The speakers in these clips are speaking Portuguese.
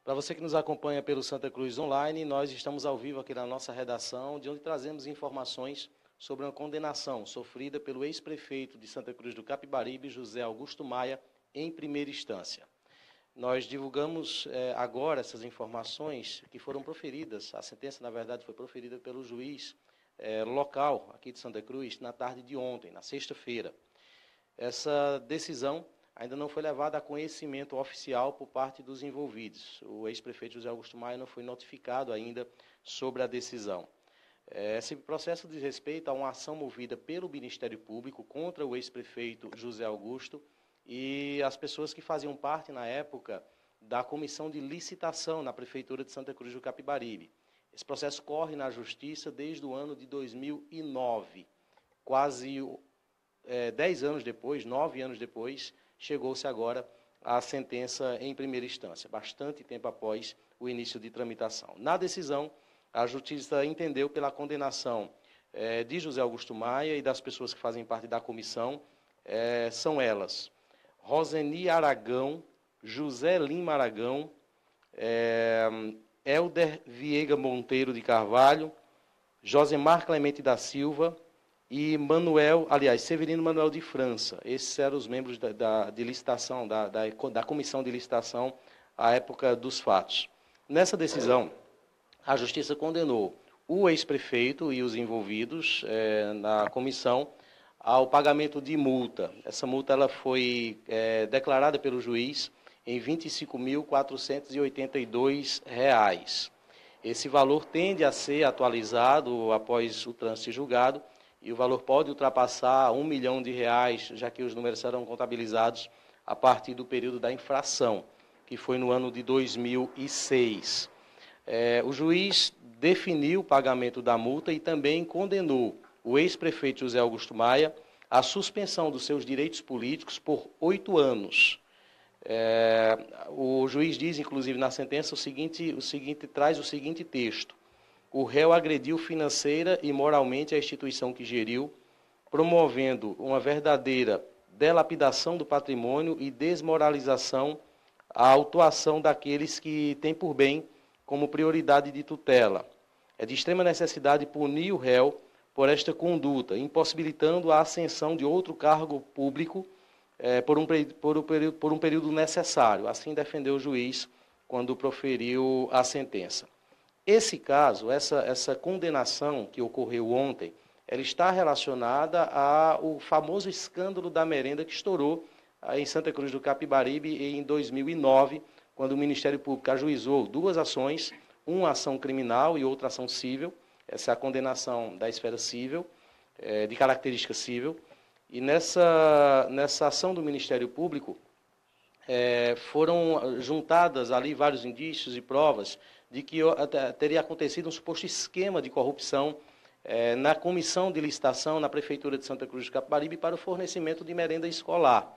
Para você que nos acompanha pelo Santa Cruz Online, nós estamos ao vivo aqui na nossa redação, de onde trazemos informações sobre uma condenação sofrida pelo ex-prefeito de Santa Cruz do Capibaribe, José Augusto Maia, em primeira instância. Nós divulgamos agora essas informações que foram proferidas, a sentença, na verdade, foi proferida pelo juiz local aqui de Santa Cruz na tarde de ontem, na sexta-feira. Essa decisão ainda não foi levada a conhecimento oficial por parte dos envolvidos. O ex-prefeito José Augusto Maia não foi notificado ainda sobre a decisão. Esse processo diz respeito a uma ação movida pelo Ministério Público contra o ex-prefeito José Augusto e as pessoas que faziam parte, na época, da comissão de licitação na Prefeitura de Santa Cruz do Capibaribe. Esse processo corre na Justiça desde o ano de 2009. Quase 10 anos depois, 9 anos depois, chegou-se agora à sentença em primeira instância, bastante tempo após o início de tramitação. Na decisão, a Justiça entendeu pela condenação de José Augusto Maia e das pessoas que fazem parte da comissão, são elas: Roseni Aragão, José Lima Aragão, Helder Viega Monteiro de Carvalho, Josemar Clemente da Silva e Severino Manuel de França. Esses eram os membros de licitação, da comissão de licitação à época dos fatos. Nessa decisão, a Justiça condenou o ex-prefeito e os envolvidos na comissão ao pagamento de multa. Essa multa ela foi declarada pelo juiz em R$ 25.482. Esse valor tende a ser atualizado após o trânsito julgado e o valor pode ultrapassar R$ 1 milhão, já que os números serão contabilizados a partir do período da infração, que foi no ano de 2006. O juiz definiu o pagamento da multa e também condenou o ex-prefeito José Augusto Maia à suspensão dos seus direitos políticos por 8 anos. O juiz diz, inclusive, na sentença, traz o seguinte texto: o réu agrediu financeira e moralmente a instituição que geriu, promovendo uma verdadeira delapidação do patrimônio e desmoralização à autuação daqueles que têm por bem como prioridade de tutela. É de extrema necessidade punir o réu por esta conduta, impossibilitando a ascensão de outro cargo público por um período necessário. Assim defendeu o juiz quando proferiu a sentença. Esse caso, essa condenação que ocorreu ontem, ela está relacionada ao famoso escândalo da merenda que estourou em Santa Cruz do Capibaribe em 2009, quando o Ministério Público ajuizou 2 ações, uma ação criminal e outra ação civil. Essa é a condenação da esfera civil, de característica civil. E nessa ação do Ministério Público, foram juntadas ali vários indícios e provas de que teria acontecido um suposto esquema de corrupção na comissão de licitação na Prefeitura de Santa Cruz do Capibaribe para o fornecimento de merenda escolar.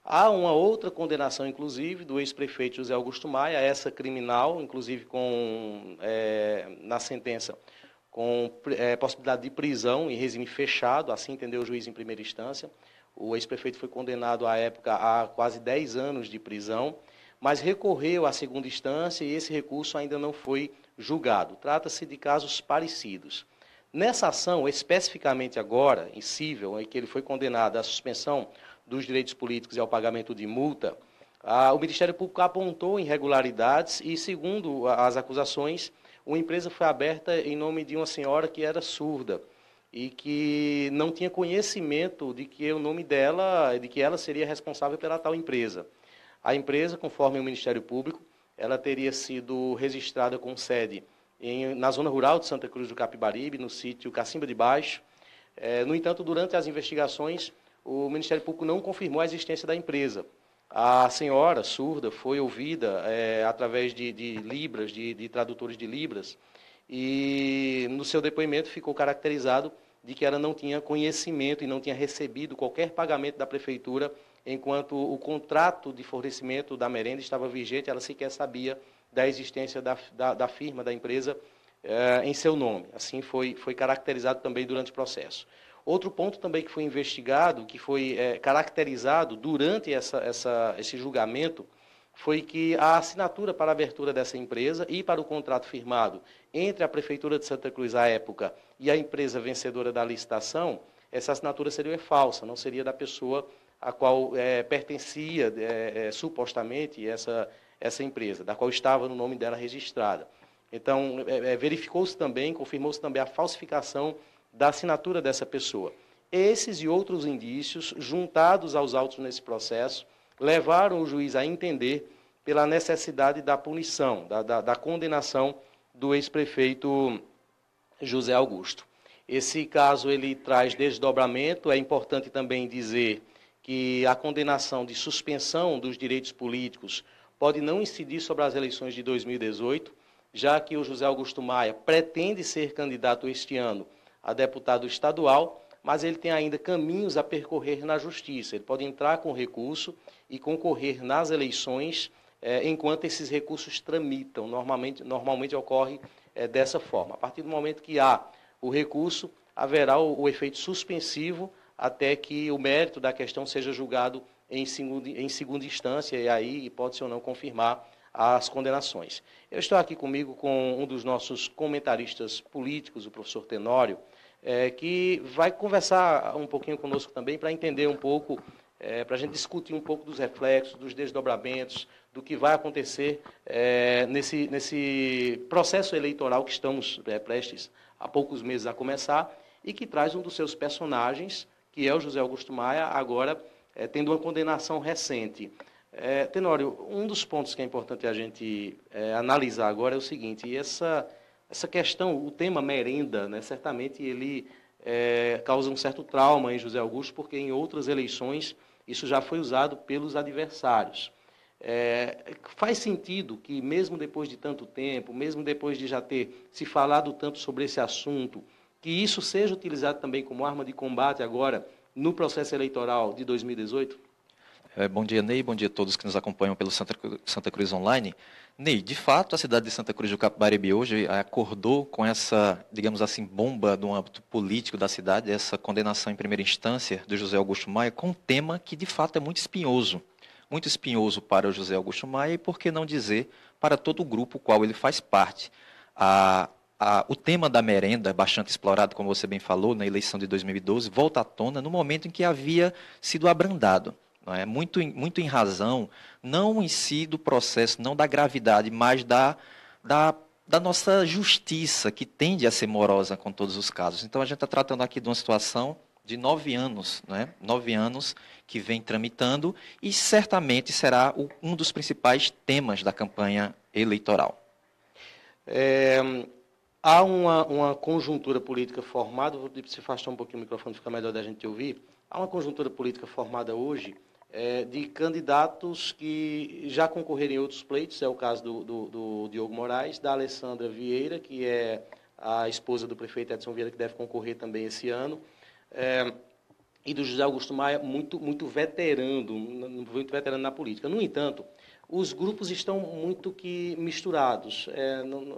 Há uma outra condenação, inclusive, do ex-prefeito José Augusto Maia, essa criminal, inclusive na sentença, com possibilidade de prisão em regime fechado, assim entendeu o juiz em primeira instância. O ex-prefeito foi condenado, à época, a quase 10 anos de prisão, mas recorreu à segunda instância e esse recurso ainda não foi julgado. Trata-se de casos parecidos. Nessa ação, especificamente agora, em cível, em que ele foi condenado à suspensão dos direitos políticos e ao pagamento de multa, o Ministério Público apontou irregularidades e, segundo as acusações, uma empresa foi aberta em nome de uma senhora que era surda e que não tinha conhecimento de que o nome dela, de que ela seria responsável pela tal empresa. A empresa, conforme o Ministério Público, ela teria sido registrada com sede na zona rural de Santa Cruz do Capibaribe, no sítio Cacimba de Baixo. No entanto, durante as investigações, o Ministério Público não confirmou a existência da empresa. A senhora surda foi ouvida através de libras, de tradutores de libras, e no seu depoimento ficou caracterizado de que ela não tinha conhecimento e não tinha recebido qualquer pagamento da Prefeitura, enquanto o contrato de fornecimento da merenda estava vigente, ela sequer sabia da existência da firma, da empresa, em seu nome. Assim foi caracterizado também durante o processo. Outro ponto também que foi investigado, que foi caracterizado durante esse julgamento, foi que a assinatura para a abertura dessa empresa e para o contrato firmado entre a Prefeitura de Santa Cruz, à época, e a empresa vencedora da licitação, essa assinatura seria falsa, não seria da pessoa a qual pertencia supostamente essa empresa, da qual estava no nome dela registrada. Então, verificou-se também, confirmou-se também a falsificação da assinatura dessa pessoa. Esses e outros indícios, juntados aos autos nesse processo, levaram o juiz a entender pela necessidade da punição, da condenação do ex-prefeito José Augusto. Esse caso ele traz desdobramento. É importante também dizer que a condenação de suspensão dos direitos políticos pode não incidir sobre as eleições de 2018, já que o José Augusto Maia pretende ser candidato este ano a deputado estadual, mas ele tem ainda caminhos a percorrer na justiça. Ele pode entrar com recurso e concorrer nas eleições enquanto esses recursos tramitam. Normalmente ocorre dessa forma. A partir do momento que há o recurso, haverá o efeito suspensivo até que o mérito da questão seja julgado em segunda instância, e aí pode-se ou não confirmar as condenações. Eu estou aqui comigo com um dos nossos comentaristas políticos, o professor Tenório, que vai conversar um pouquinho conosco também para entender um pouco, para a gente discutir um pouco dos reflexos, dos desdobramentos, do que vai acontecer nesse processo eleitoral que estamos prestes há poucos meses a começar e que traz um dos seus personagens, que é o José Augusto Maia, agora tendo uma condenação recente. Tenório, um dos pontos que é importante a gente analisar agora é o seguinte: essa questão, o tema merenda, né, certamente ele causa um certo trauma em José Augusto, porque em outras eleições isso já foi usado pelos adversários. Faz sentido que, mesmo depois de tanto tempo, mesmo depois de já ter se falado tanto sobre esse assunto, que isso seja utilizado também como arma de combate agora no processo eleitoral de 2018? Bom dia, Ney. Bom dia a todos que nos acompanham pelo Santa Cruz Online. Ney, de fato, a cidade de Santa Cruz do Capibaribe hoje acordou com essa, digamos assim, bomba do âmbito político da cidade, essa condenação em primeira instância do José Augusto Maia, com um tema que, de fato, é muito espinhoso para o José Augusto Maia e, por que não dizer, para todo o grupo qual ele faz parte. O tema da merenda, bastante explorado, como você bem falou, na eleição de 2012, volta à tona no momento em que havia sido abrandado. Não é? Muito em razão, não em si do processo, não da gravidade, mas da nossa justiça, que tende a ser morosa com todos os casos. Então, a gente está tratando aqui de uma situação de 9 anos, né? 9 anos que vem tramitando e certamente será um dos principais temas da campanha eleitoral. Há uma conjuntura política formada, vou se afastar um pouquinho o microfone, fica melhor da gente ouvir. Há uma conjuntura política formada hoje de candidatos que já concorreram em outros pleitos, é o caso do Diogo Moraes, da Alessandra Vieira, que é a esposa do prefeito Edson Vieira, que deve concorrer também esse ano, e do José Augusto Maia, muito veterano na política. No entanto, os grupos estão muito que misturados.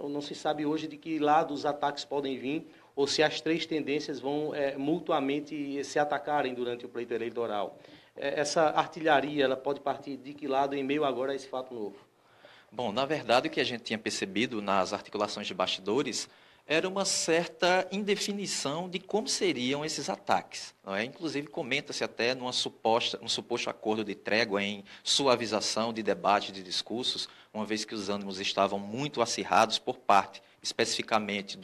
Não se sabe hoje de que lado os ataques podem vir, ou se as três tendências vão mutuamente se atacarem durante o pleito eleitoral. Essa artilharia ela pode partir de que lado em meio agora a esse fato novo? Bom, na verdade, o que a gente tinha percebido nas articulações de bastidores era uma certa indefinição de como seriam esses ataques. Não é? Inclusive, comenta-se até num suposto acordo de trégua em suavização de debate, de discursos, uma vez que os ânimos estavam muito acirrados por parte, especificamente,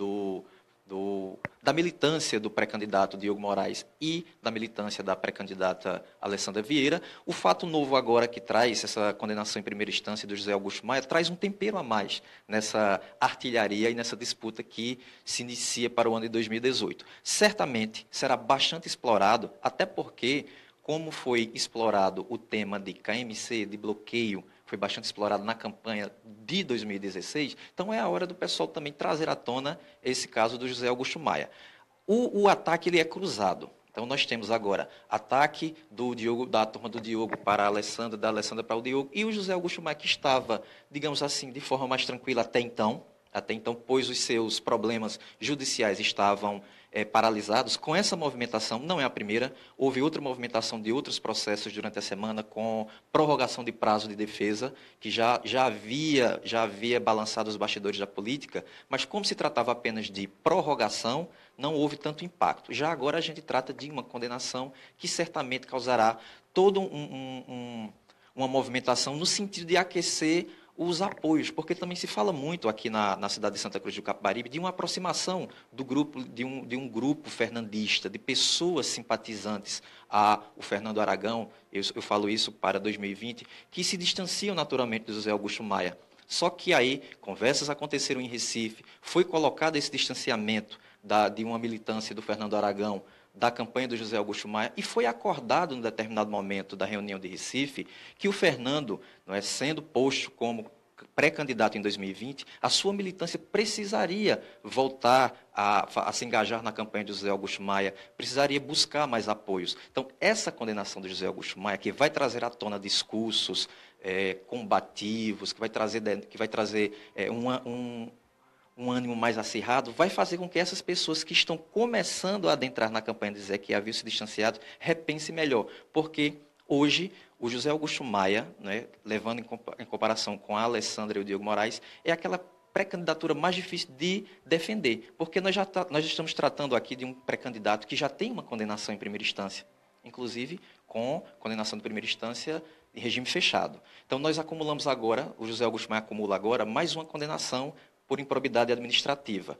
da militância do pré-candidato Diogo Moraes e da militância da pré-candidata Alessandra Vieira. O fato novo agora que traz essa condenação em primeira instância do José Augusto Maia traz um tempero a mais nessa artilharia e nessa disputa que se inicia para o ano de 2018. Certamente será bastante explorado, até porque, como foi explorado o tema de KMC, de bloqueio, foi bastante explorado na campanha de 2016, então é a hora do pessoal também trazer à tona esse caso do José Augusto Maia. O ataque ele é cruzado. Então nós temos agora ataque da turma do Diogo para a Alessandra, da Alessandra para o Diogo, e o José Augusto Maia, que estava, digamos assim, de forma mais tranquila até então, pois os seus problemas judiciais estavam paralisados. Com essa movimentação, não é a primeira, houve outra movimentação de outros processos durante a semana com prorrogação de prazo de defesa, que já havia balançado os bastidores da política, mas como se tratava apenas de prorrogação, não houve tanto impacto. Já agora a gente trata de uma condenação que certamente causará toda uma movimentação no sentido de aquecer os apoios, porque também se fala muito aqui na cidade de Santa Cruz do Capibaribe de uma aproximação do grupo, de um grupo fernandista, de pessoas simpatizantes ao Fernando Aragão, eu falo isso para 2020, que se distanciam naturalmente do José Augusto Maia. Só que aí, conversas aconteceram em Recife, foi colocado esse distanciamento de uma militância do Fernando Aragão, da campanha do José Augusto Maia, e foi acordado, em determinado momento da reunião de Recife, que o Fernando, sendo posto como pré-candidato em 2020, a sua militância precisaria voltar a se engajar na campanha de José Augusto Maia, precisaria buscar mais apoios. Então, essa condenação do José Augusto Maia, que vai trazer à tona discursos combativos, que vai trazer um ânimo mais acirrado, vai fazer com que essas pessoas que estão começando a adentrar na campanha de dizer que haviam se distanciado, repensem melhor. Porque hoje, o José Augusto Maia, levando em comparação com a Alessandra e o Diogo Moraes, é aquela pré-candidatura mais difícil de defender. Porque nós estamos tratando aqui de um pré-candidato que já tem uma condenação em primeira instância. Inclusive, com condenação de primeira instância em regime fechado. Então, nós acumulamos agora, o José Augusto Maia acumula agora, mais uma condenação por improbidade administrativa.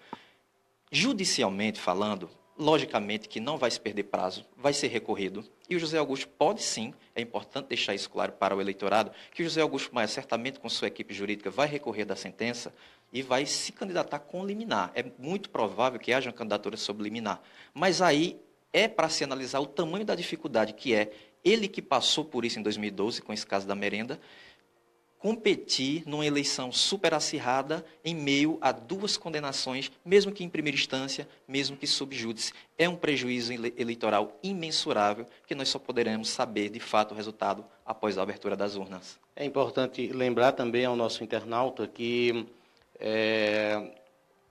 Judicialmente falando, logicamente que não vai se perder prazo, vai ser recorrido, e o José Augusto pode sim, é importante deixar isso claro para o eleitorado, que o José Augusto Maia, certamente com sua equipe jurídica, vai recorrer da sentença e vai se candidatar com liminar. É muito provável que haja uma candidatura sob liminar. Mas aí é para se analisar o tamanho da dificuldade que é ele que passou por isso em 2012, com esse caso da merenda, competir numa eleição super acirrada em meio a duas condenações, mesmo que em primeira instância, mesmo que sub júdice. É um prejuízo eleitoral imensurável que nós só poderemos saber, de fato, o resultado após a abertura das urnas. É importante lembrar também ao nosso internauta que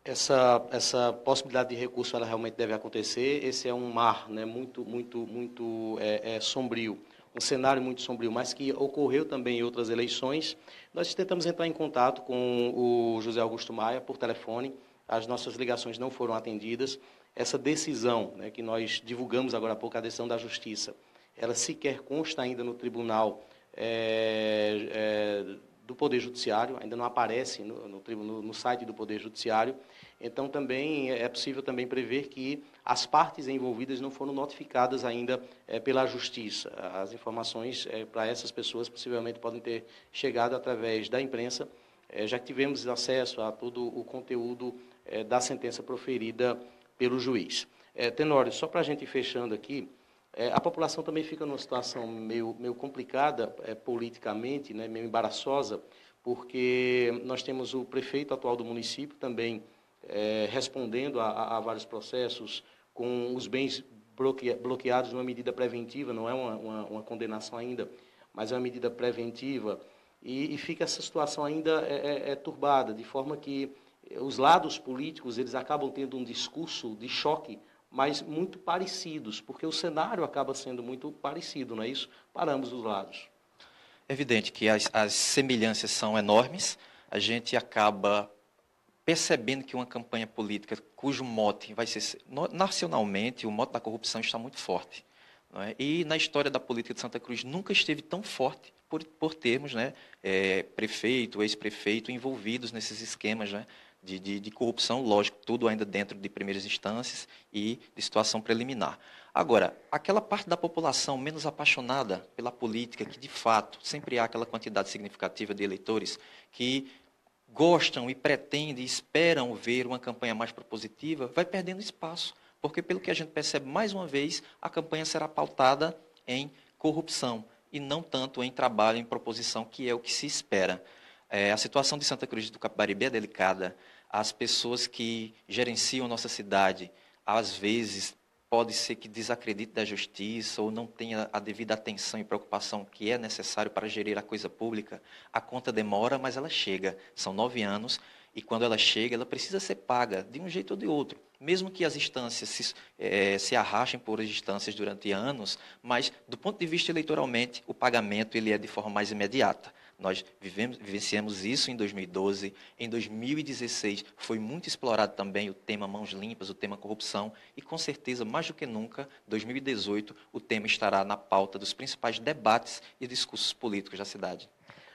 essa possibilidade de recurso ela realmente deve acontecer. Esse é um mar muito sombrio. Um cenário muito sombrio, mas que ocorreu também em outras eleições. Nós tentamos entrar em contato com o José Augusto Maia por telefone, as nossas ligações não foram atendidas. Essa decisão, que nós divulgamos agora há pouco, a decisão da Justiça, ela sequer consta ainda no Tribunal do Poder Judiciário, ainda não aparece no site do Poder Judiciário. Então, também é possível também prever que as partes envolvidas não foram notificadas ainda pela Justiça. As informações para essas pessoas possivelmente podem ter chegado através da imprensa, já que tivemos acesso a todo o conteúdo da sentença proferida pelo juiz. Tenório, só para a gente ir fechando aqui, a população também fica numa situação meio complicada politicamente, meio embaraçosa, porque nós temos o prefeito atual do município também respondendo a vários processos com os bens bloqueados numa medida preventiva, não é uma condenação ainda, mas é uma medida preventiva, e fica essa situação ainda turbada, de forma que os lados políticos eles acabam tendo um discurso de choque, mas muito parecidos, porque o cenário acaba sendo muito parecido, não é isso? Para ambos os lados. É evidente que as semelhanças são enormes, a gente acaba percebendo que uma campanha política cujo mote vai ser, nacionalmente, o mote da corrupção está muito forte. Não é? E na história da política de Santa Cruz nunca esteve tão forte por termos prefeito, ex-prefeito envolvidos nesses esquemas de corrupção, lógico, tudo ainda dentro de primeiras instâncias e de situação preliminar. Agora, aquela parte da população menos apaixonada pela política, que de fato sempre há aquela quantidade significativa de eleitores que gostam e pretendem e esperam ver uma campanha mais propositiva, vai perdendo espaço. Porque, pelo que a gente percebe, mais uma vez, a campanha será pautada em corrupção e não tanto em trabalho, em proposição, que é o que se espera. A situação de Santa Cruz do Capibaribe é delicada. As pessoas que gerenciam nossa cidade, às vezes, pode ser que desacredite da justiça ou não tenha a devida atenção e preocupação que é necessário para gerir a coisa pública. A conta demora, mas ela chega. São 9 anos e quando ela chega, ela precisa ser paga de um jeito ou de outro. mesmo que as instâncias se arrastem por instâncias durante anos, mas, do ponto de vista eleitoralmente, o pagamento ele é de forma mais imediata. Nós vivenciamos isso em 2012, em 2016 foi muito explorado também o tema mãos limpas, o tema corrupção, e com certeza, mais do que nunca, 2018, o tema estará na pauta dos principais debates e discursos políticos da cidade.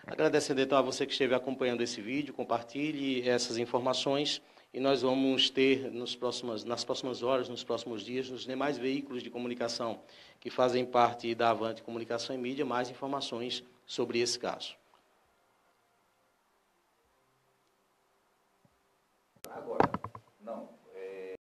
Agradecendo então a você que esteve acompanhando esse vídeo, compartilhe essas informações e nós vamos ter nas próximas horas, nos próximos dias, nos demais veículos de comunicação que fazem parte da Avante Comunicação e Mídia, mais informações sobre esse caso. Agora.